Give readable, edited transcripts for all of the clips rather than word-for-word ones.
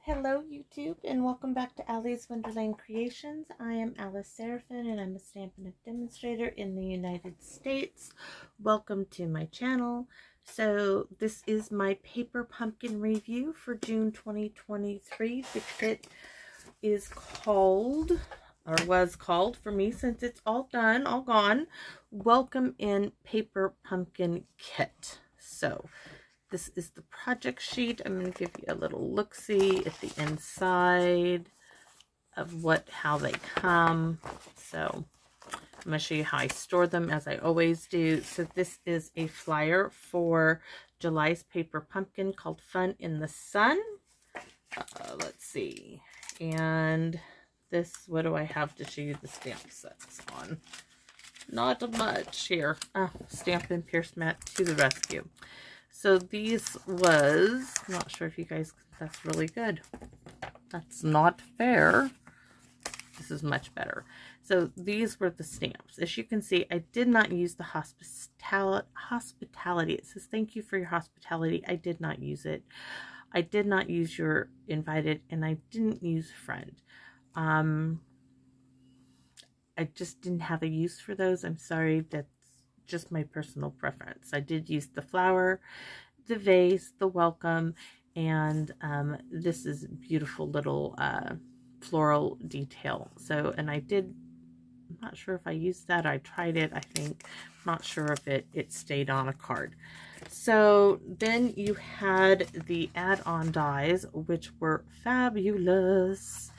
Hello YouTube and welcome back to Ali's Wonderland Creations. I am Alice Seraphin and I'm a Stampin' Up! Demonstrator in the United States. Welcome to my channel. So this is my paper pumpkin review for June 2023. The kit is called, or was called for me since it's all done, all gone, Welcome in Paper Pumpkin Kit. So this is the project sheet. I'm going to give you a little look-see at the inside of how they come. So I'm going to show you how I store them as I always do. So this is a flyer for July's Paper Pumpkin called Fun in the Sun. Let's see. And this, what do I have to show you the stamp sets on? Not much here. Stampin' Pierce Mat to the rescue. So these was, I'm not sure if you guys, that's really good. That's not fair. This is much better. So these were the stamps. As you can see, I did not use the hospitality. It says, thank you for your hospitality. I did not use it. I did not use your invited, and I didn't use friend. I just didn't have a use for those. I'm sorry, that's just my personal preference. I did use the flower, the vase, the welcome, and this is beautiful little floral detail. So, and I'm not sure if I used that. I tried it, I think. I'm not sure if it stayed on a card. So then you had the add-on dies, which were fabulous.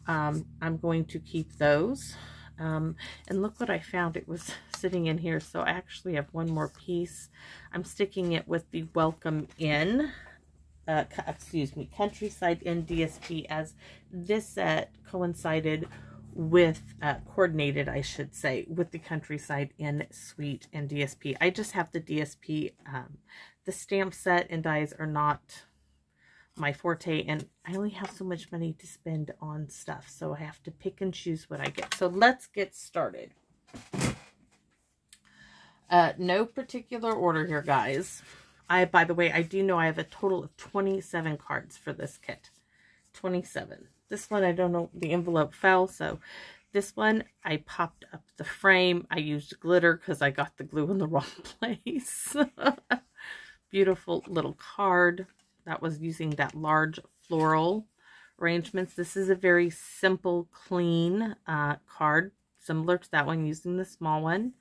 I'm going to keep those. And look what I found. It was sitting in here, so I actually have one more piece. I'm sticking it with the Welcome In, Countryside Inn DSP, as this set coincided with, coordinated, I should say, with the Countryside Inn Suite and DSP. I just have the DSP. The stamp set and dies are not my forte, and I only have so much money to spend on stuff, so I have to pick and choose what I get. So let's get started. No particular order here, guys. By the way, I do know I have a total of 27 cards for this kit. 27. This one, I don't know, the envelope fell, so this one, I popped up the frame. I used glitter because I got the glue in the wrong place. Beautiful little card. That was using that large floral arrangements. This is a very simple, clean card, similar to that one, using the small one.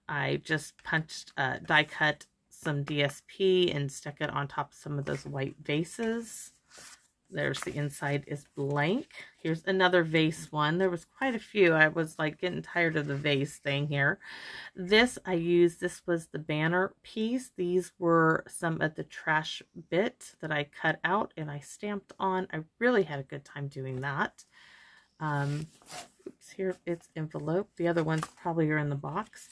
I just punched, die cut some DSP and stuck it on top of some of those white vases. There's the inside is blank. Here's another vase one. There was quite a few. I was like getting tired of the vase thing here. This I used, this was the banner piece. These were some of the trash bit that I cut out and I stamped on. I really had a good time doing that. Oops, here it's envelope. The other ones probably are in the box.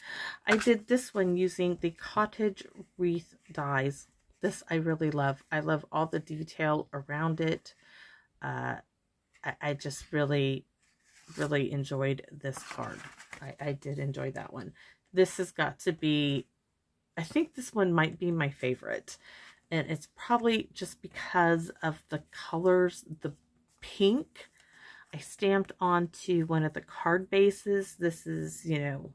I did this one using the cottage wreath dies. This I really love. I love all the detail around it. I just really, really enjoyed this card. I did enjoy that one. This has got to be, I think this one might be my favorite. And it's probably just because of the colors, the pink. I stamped onto one of the card bases. This is, you know,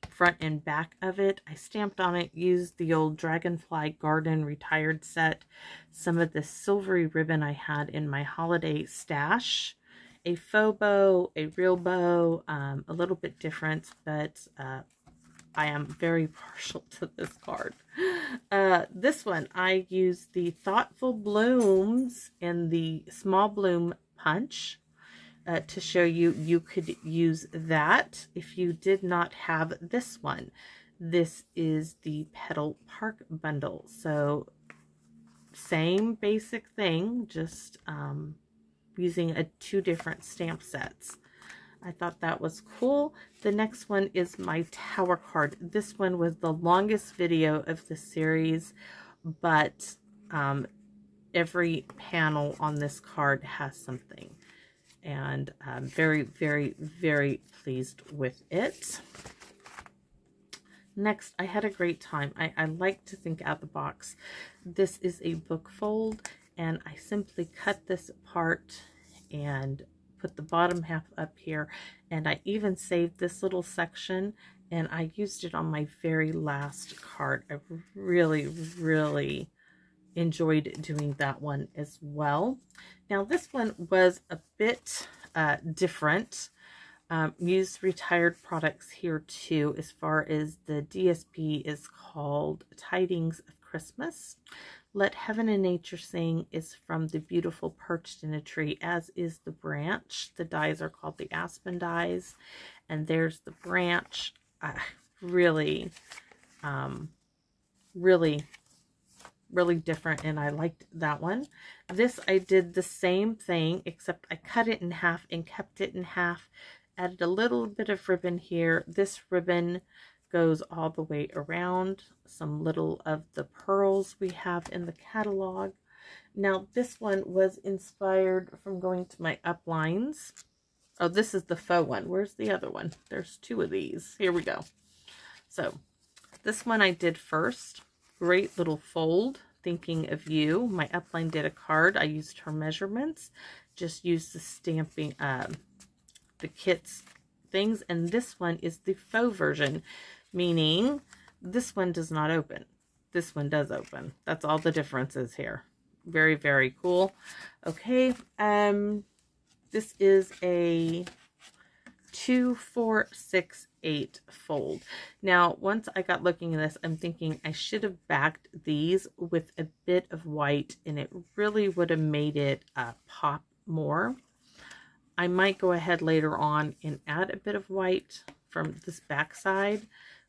front and back of it. I stamped on it, used the old Dragonfly Garden retired set, some of the silvery ribbon I had in my holiday stash, a faux bow, a real bow, a little bit different, but I am very partial to this card. This one, I used the Thoughtful Blooms and the Small Bloom Punch. To show you, you could use that if you did not have this one. This is the Petal Park bundle. So same basic thing, just using two different stamp sets. I thought that was cool. The next one is my tower card. This one was the longest video of the series, but every panel on this card has something. And I'm very, very, very pleased with it. Next, I had a great time. I like to think out the box. This is a book fold, and I simply cut this apart and put the bottom half up here, and I even saved this little section and I used it on my very last card. I really enjoyed doing that one as well. Now this one was a bit different. Used retired products here too, as far as the DSP is called Tidings of Christmas. Let Heaven and Nature Sing is from the beautiful Perched in a Tree, as is the branch. The dies are called the Aspen dies, and there's the branch. Really different, and I liked that one. This I did the same thing, except I cut it in half and kept it in half. Added a little bit of ribbon here. This ribbon goes all the way around. Some little of the pearls we have in the catalog. Now this one was inspired from going to my uplines. Oh, this is the faux one. Where's the other one? There's two of these. Here we go. So this one I did first. Great little fold, thinking of you. My upline did a card. I used her measurements. Just used the stamping, the kit's things. And this one is the faux version, meaning this one does not open. This one does open. That's all the difference is here. Very cool. Okay, this is a 2, 4, 6, 8 fold. Now, once I got looking at this, I'm thinking I should have backed these with a bit of white, and it really would have made it pop more. I might go ahead later on and add a bit of white from this back side,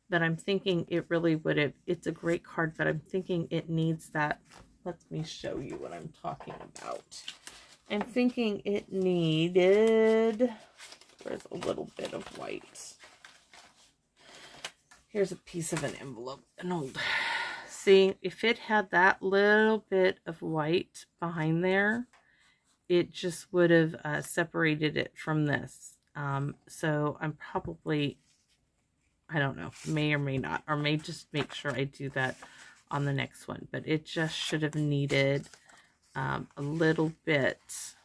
but I'm thinking it really would have, it's a great card, but I'm thinking it needs that. Let me show you what I'm talking about. I'm thinking it needed, where's a little bit of white? Here's a piece of an envelope, an old. See, if it had that little bit of white behind there, it just would have separated it from this. So I'm probably, I don't know, may or may not, or may just make sure I do that on the next one. But it just should have needed a little bit,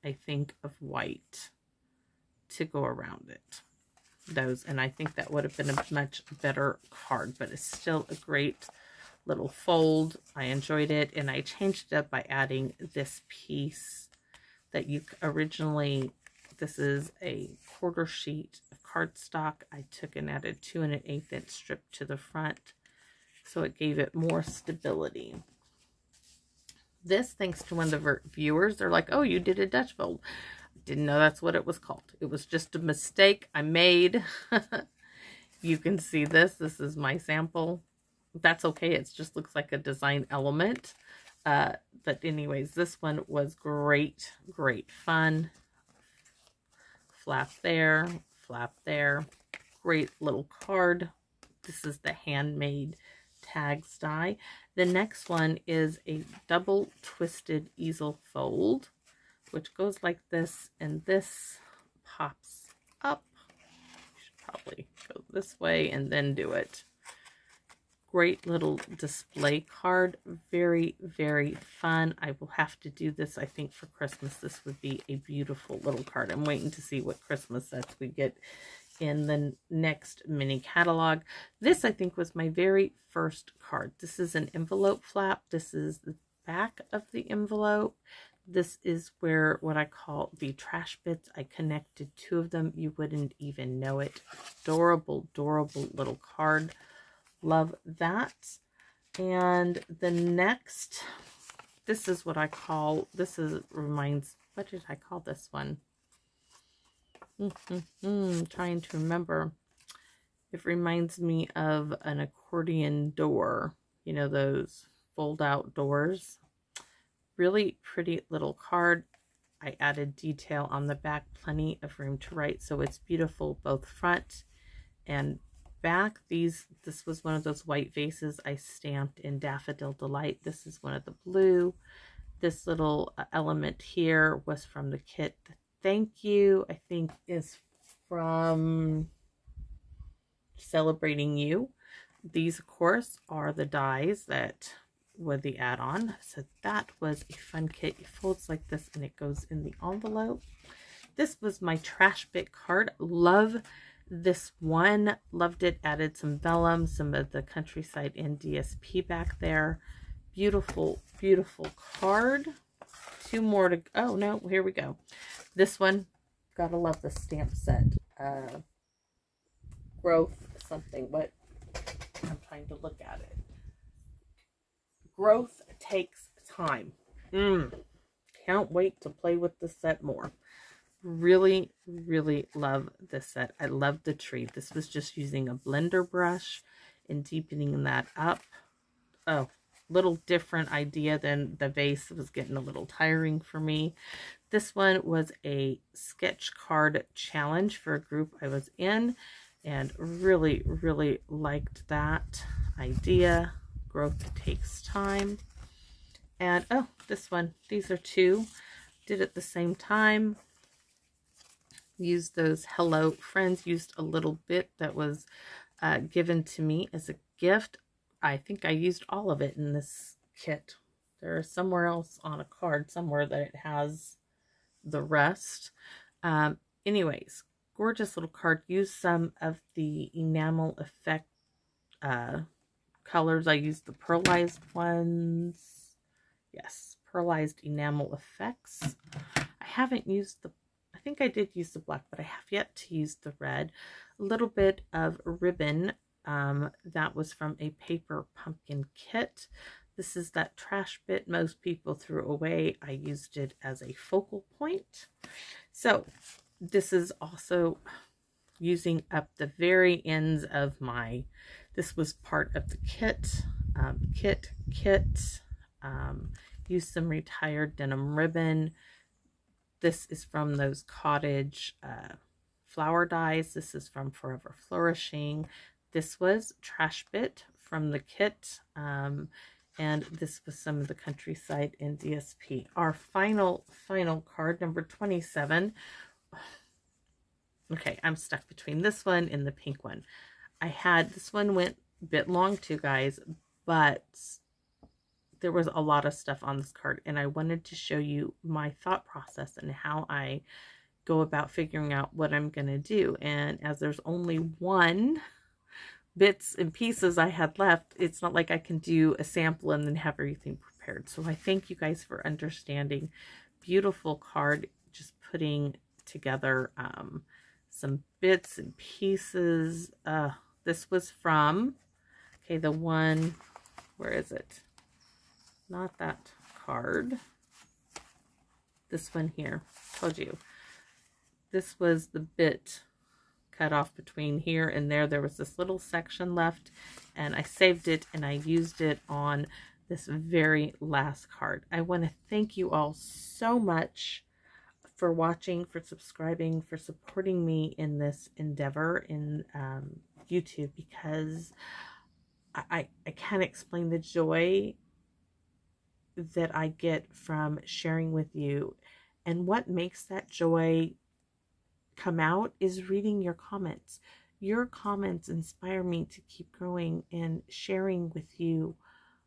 I think, of white to go around it. And I think that would have been a much better card, but it's still a great little fold. I enjoyed it, and I changed it up by adding this piece that you originally, this is a quarter sheet of cardstock. I took and added 2 1/8 inch strip to the front, so it gave it more stability. This, thanks to one of the viewers, they're like, oh, you did a Dutch fold. Didn't know that's what it was called. It was just a mistake I made. You can see this. This is my sample. That's okay. It just looks like a design element. But anyways, this one was great fun. Flap there, flap there. Great little card. This is the handmade tags die. The next one is a double twisted easel fold, which goes like this, and this pops up. You should probably go this way and then do it. Great little display card. Very fun. I will have to do this, I think, for Christmas. This would be a beautiful little card. I'm waiting to see what Christmas sets we get in the next mini catalog. This, I think, was my very first card. This is an envelope flap. This is the back of the envelope. This is where, what I call the trash bits, I connected 2 of them. You wouldn't even know it. Adorable little card. Love that. And the next, this is what I call, what did I call this one? Trying to remember. It reminds me of an accordion door. You know, those fold out doors. Really pretty little card. I added detail on the back, plenty of room to write, so it's beautiful both front and back. This was one of those white vases I stamped in Daffodil Delight. This is one of the blue. This little element here was from the kit. Thank You, I think, is from Celebrating You. These, of course, are the dies that with the add-on. So that was a fun kit. It folds like this and it goes in the envelope. This was my trash bit card. Love this one. Loved it. Added some vellum, some of the countryside and DSP back there. Beautiful, beautiful card. Two more to, oh no, here we go. This one, gotta love the stamp set. Growth something, but I'm trying to look at it. Growth takes time. Can't wait to play with the set more. Really, really love this set. I love the tree. This was just using a blender brush and deepening that up. Oh, little different idea than the vase. It was getting a little tiring for me. This one was a sketch card challenge for a group I was in, and really, really liked that idea. Growth takes time. And oh, this one, these are two. Did at the same time. Used those Hello Friends, used a little bit that was given to me as a gift. I think I used all of it in this kit. There is somewhere else on a card somewhere that it has the rest. Anyways, gorgeous little card. Used some of the enamel effect colors. I used the pearlized ones. Yes, pearlized enamel effects. I haven't used the, I think I did use the black, but I have yet to use the red. A little bit of ribbon. That was from a paper pumpkin kit. This is that trash bit most people threw away. I used it as a focal point. So this is also using up the very ends of my, this was part of the kit, used some retired denim ribbon. This is from those cottage flower dies. This is from Forever Flourishing. This was trash bit from the kit. And this was some of the countryside and DSP. Our final card, number 27. Okay, I'm stuck between this one and the pink one. I had, this one went a bit long too, guys, but there was a lot of stuff on this card, and I wanted to show you my thought process and how I go about figuring out what I'm going to do. And as there's only one bits and pieces I had left, it's not like I can do a sample and then have everything prepared. So I thank you guys for understanding. Beautiful card, just putting together some bits and pieces. This was from, okay, the one, where is it? Not that card. This one here. Told you. This was the bit cut off between here and there. There was this little section left, and I saved it and I used it on this very last card. I want to thank you all so much for watching, for subscribing, for supporting me in this endeavor in YouTube, because I can't explain the joy that I get from sharing with you. And what makes that joy come out is reading your comments. Your comments inspire me to keep growing and sharing with you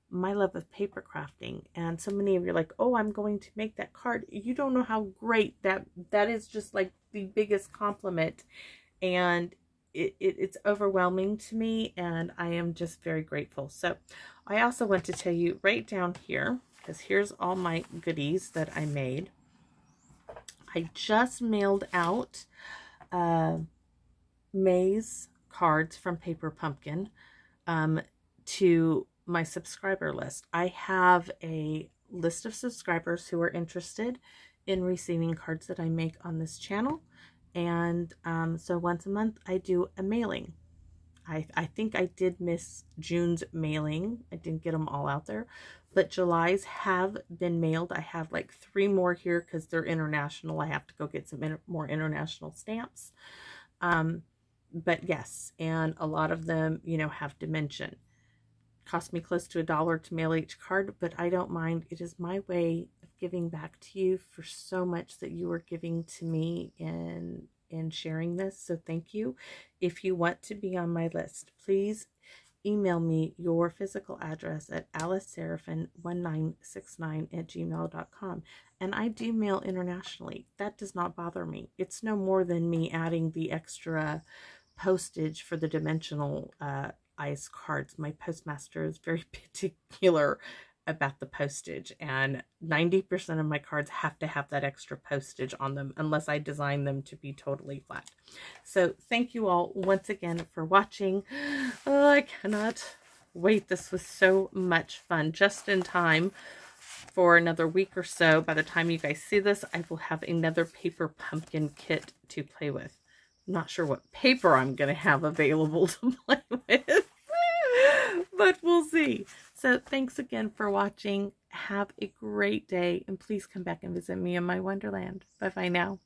my love of paper crafting. And so many of you are like, oh, I'm going to make that card. You don't know how great that is. Just like the biggest compliment, and it's overwhelming to me, and I am just very grateful. So I also want to tell you right down here, because here's all my goodies that I made. I just mailed out May's cards from Paper Pumpkin to my subscriber list. I have a list of subscribers who are interested in receiving cards that I make on this channel. And so once a month I do a mailing. I think I did miss June's mailing. I didn't get them all out there, but July's have been mailed. I have like 3 more here because they're international. I have to go get some more international stamps. But yes, and a lot of them, you know, have dimension. Cost me close to $1 to mail each card, but I don't mind. It is my way of giving back to you for so much that you are giving to me in sharing this. So thank you. If you want to be on my list, please email me your physical address at aliceseraphin1969@gmail.com. And I do mail internationally. That does not bother me. It's no more than me adding the extra postage for the dimensional ice cards. My postmaster is very particular about the postage, and 90% of my cards have to have that extra postage on them unless I design them to be totally flat. So thank you all once again for watching. Oh, I cannot wait. This was so much fun. Just in time for another week or so. By the time you guys see this, I will have another paper pumpkin kit to play with. I'm not sure what paper I'm going to have available to play with, but we'll see. So thanks again for watching. Have a great day, and please come back and visit me in my wonderland. Bye-bye now.